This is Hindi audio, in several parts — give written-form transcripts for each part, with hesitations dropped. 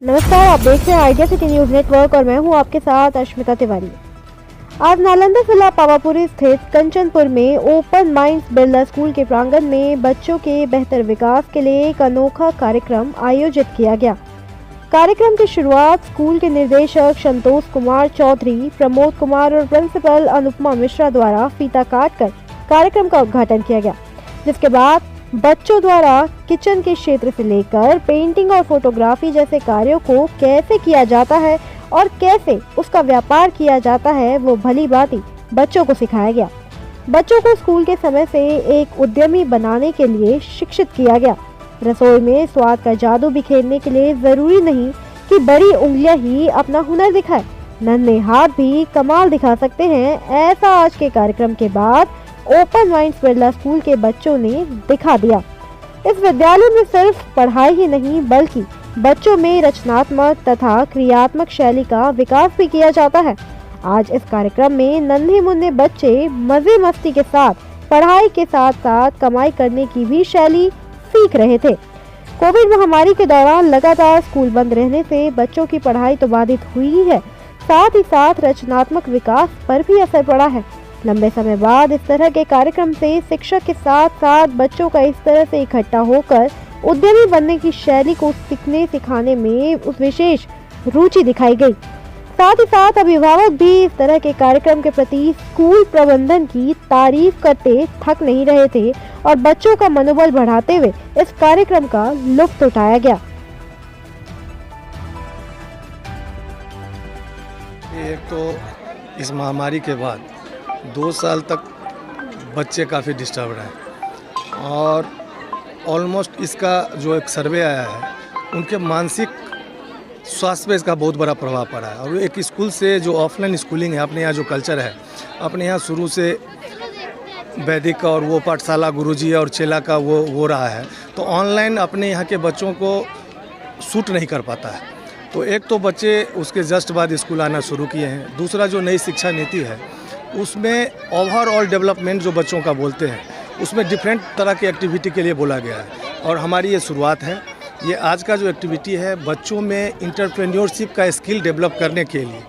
नमस्कार, आप देख रहे हैं आइडिया सिटी न्यूज नेटवर्क और मैं हूं आपके साथ अश्मिता तिवारी। आज नालंदा जिला पावापुरी स्थित कंचनपुर में ओपन माइंड्स बिरला स्कूल के प्रांगण में बच्चों के बेहतर विकास के लिए एक अनोखा कार्यक्रम आयोजित किया गया। कार्यक्रम की शुरुआत स्कूल के निदेशक संतोष कुमार चौधरी, प्रमोद कुमार और प्रिंसिपल अनुपमा मिश्रा द्वारा फीता काटकर कार्यक्रम का उद्घाटन किया गया, जिसके बाद बच्चों द्वारा किचन के क्षेत्र से लेकर पेंटिंग और फोटोग्राफी जैसे कार्यों को कैसे किया जाता है और कैसे उसका व्यापार किया जाता है वो भली भांति बच्चों को सिखाया गया। बच्चों को स्कूल के समय से एक उद्यमी बनाने के लिए शिक्षित किया गया। रसोई में स्वाद का जादू बिखेरने के लिए जरूरी नहीं कि बड़ी उंगलियां ही अपना हुनर दिखाए, नन्हे हाथ भी कमाल दिखा सकते हैं। ऐसा आज के कार्यक्रम के बाद ओपन माइंड्स बिरला स्कूल के बच्चों ने दिखा दिया। इस विद्यालय में सिर्फ पढ़ाई ही नहीं बल्कि बच्चों में रचनात्मक तथा क्रियात्मक शैली का विकास भी किया जाता है। आज इस कार्यक्रम में नन्हे मुन्ने बच्चे मजे मस्ती के साथ पढ़ाई के साथ साथ कमाई करने की भी शैली सीख रहे थे। कोविड महामारी के दौरान लगातार स्कूल बंद रहने से बच्चों की पढ़ाई तो बाधित हुई ही है, साथ ही साथ रचनात्मक विकास पर भी असर पड़ा है। लंबे समय बाद इस तरह के कार्यक्रम से शिक्षक के साथ साथ बच्चों का इस तरह से इकट्ठा होकर उद्यमी बनने की शैली को सीखने सिखाने में उस विशेष रुचि दिखाई गई। साथ ही साथ अभिभावक भी इस तरह के कार्यक्रम के प्रति स्कूल प्रबंधन की तारीफ करते थक नहीं रहे थे और बच्चों का मनोबल बढ़ाते हुए इस कार्यक्रम का लुत्फ उठाया गया। एक तो इस महामारी के बाद 2 साल तक बच्चे काफ़ी डिस्टर्ब रहे और ऑलमोस्ट इसका जो एक सर्वे आया है उनके मानसिक स्वास्थ्य पे इसका बहुत बड़ा प्रभाव पड़ा है। और एक स्कूल से जो ऑफलाइन स्कूलिंग है, अपने यहाँ जो कल्चर है, अपने यहाँ शुरू से वैदिक और वो पाठशाला गुरुजी और चेला का वो रहा है, तो ऑनलाइन अपने यहाँ के बच्चों को सूट नहीं कर पाता है। तो एक तो बच्चे उसके जस्ट बाद स्कूल आना शुरू किए हैं। दूसरा जो नई शिक्षा नीति है उसमें ओवरऑल डेवलपमेंट जो बच्चों का बोलते हैं उसमें डिफरेंट तरह की एक्टिविटी के लिए बोला गया है और हमारी ये शुरुआत है। ये आज का जो एक्टिविटी है बच्चों में इंटरप्रेन्योरशिप का स्किल डेवलप करने के लिए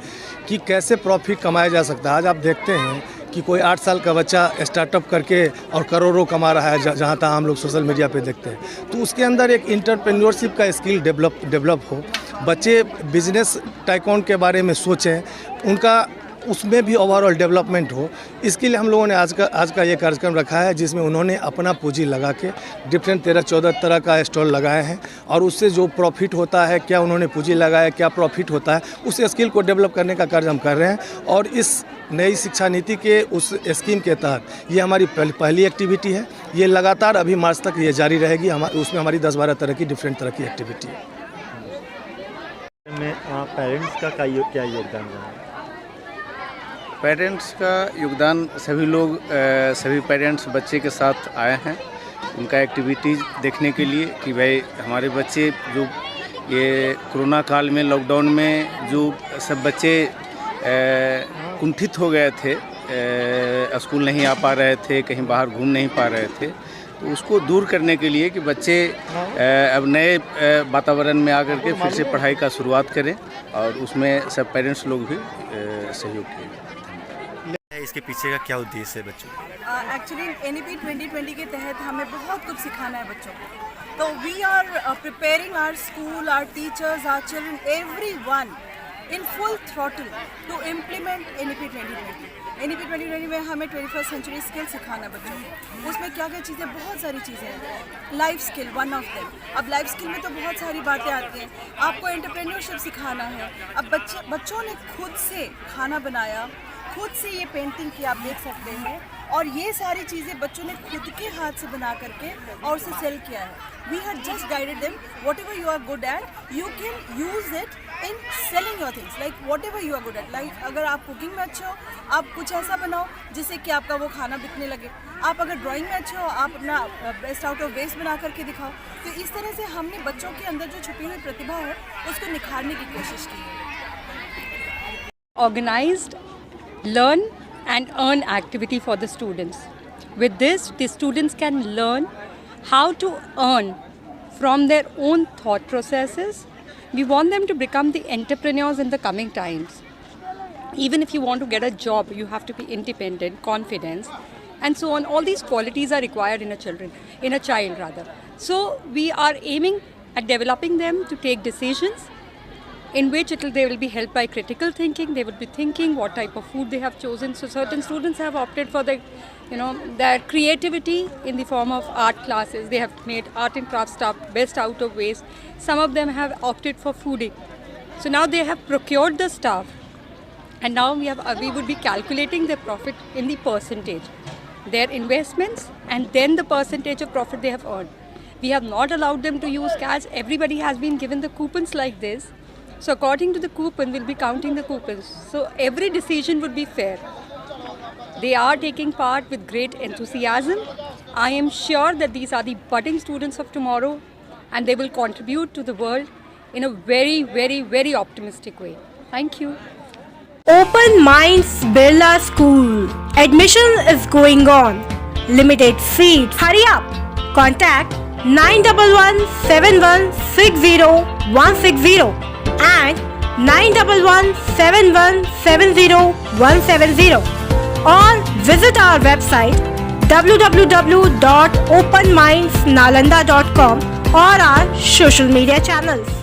कि कैसे प्रॉफिट कमाया जा सकता है। आज आप देखते हैं कि कोई 8 साल का बच्चा स्टार्टअप करके और करोड़ों कमा रहा है, जहाँ तक हम लोग सोशल मीडिया पे देखते हैं। तो उसके अंदर एक इंटरप्रेन्योरशिप का स्किल डेवलप हो, बच्चे बिजनेस टाइकॉन के बारे में सोचें, उनका उसमें भी ओवरऑल डेवलपमेंट हो। इसके लिए हम लोगों ने आज का ये कार्यक्रम रखा है जिसमें उन्होंने अपना पूंजी लगा के डिफरेंट 13-14 तरह का स्टॉल लगाए हैं और उससे जो प्रॉफिट होता है, क्या उन्होंने पूंजी लगाया, क्या प्रॉफिट होता है, उस स्किल को डेवलप करने का कार्य हम कर रहे हैं। और इस नई शिक्षा नीति के उस स्कीम के तहत ये हमारी पहली एक्टिविटी है। ये लगातार अभी मार्च तक ये जारी रहेगी। उसमें हमारी 10-12 तरह की डिफरेंट तरह की एक्टिविटी है। पेरेंट्स का क्या योगदान है? पेरेंट्स का योगदान सभी पेरेंट्स बच्चे के साथ आए हैं उनका एक्टिविटीज़ देखने के लिए कि भाई हमारे बच्चे जो ये कोरोना काल में लॉकडाउन में जो सब बच्चे कुंठित हो गए थे, स्कूल नहीं आ पा रहे थे, कहीं बाहर घूम नहीं पा रहे थे, तो उसको दूर करने के लिए कि बच्चे अब नए वातावरण में आकर के फिर से पढ़ाई का शुरुआत करें और उसमें सब पेरेंट्स लोग भी सहयोग किए। इसके पीछे का क्या उद्देश्य है बच्चों का? एक्चुअली NEP 2020 के तहत हमें बहुत कुछ सिखाना है बच्चों को। तो we are preparing our school, our teachers, our children, everyone in full throttle to implement NEP 2020। NEP 2020 में हमें 21st सेंचुरी स्किल सिखाना है बच्चों को। उसमें क्या क्या चीज़ें, बहुत सारी चीज़ें हैं। Life skill one of them. अब लाइफ स्किल में तो बहुत सारी बातें आती हैं। आपको एंटरप्रेन्योरशिप सिखाना है। अब बच्चों ने खुद से खाना बनाया, खुद से ये पेंटिंग की, आप देख सकते हैं, और ये सारी चीज़ें बच्चों ने खुद के हाथ से बना करके और उसे सेल किया है। We have just guided them whatever you are good at you can use it in selling your things, like whatever you are good at. Like अगर आप कुकिंग में अच्छे हो, आप कुछ ऐसा बनाओ जिससे कि आपका वो खाना बिकने लगे। आप अगर ड्राइंग में अच्छे हो, आप अपना बेस्ट आउट ऑफ वेस्ट बना करके दिखाओ। तो इस तरह से हमने बच्चों के अंदर जो छुपी हुई प्रतिभा है उसको निखारने की कोशिश की है। Organized learn and earn activity for the students. With this, the students can learn how to earn from their own thought processes We want them to become the entrepreneurs in the coming times. Even if you want to get a job, you have to be independent, confident, and so on. All these qualities are required in a child. So we are aiming at developing them to take decisions in which they will be helped by critical thinking. They will be thinking what type of food they have chosen. So certain students have opted for their creativity in the form of art classes. They have made art and craft stuff best out of waste. Some of them have opted for fooding. So now they have procured the stuff, and now we would be calculating their profit in the percentage, their investments, and then the percentage of profit they have earned. We have not allowed them to use cash. Everybody has been given the coupons like this. So according to the coupon, we'll be counting the coupons. So every decision would be fair. They are taking part with great enthusiasm. I am sure that these are the budding students of tomorrow, and they will contribute to the world in a very, very, very optimistic way. Thank you. Open Minds Birla School. Admission is going on. Limited seats. Hurry up. Contact 911-7160-160 and 911-7170-170, or visit our website www.openmindsnalanda.com or our social media channels.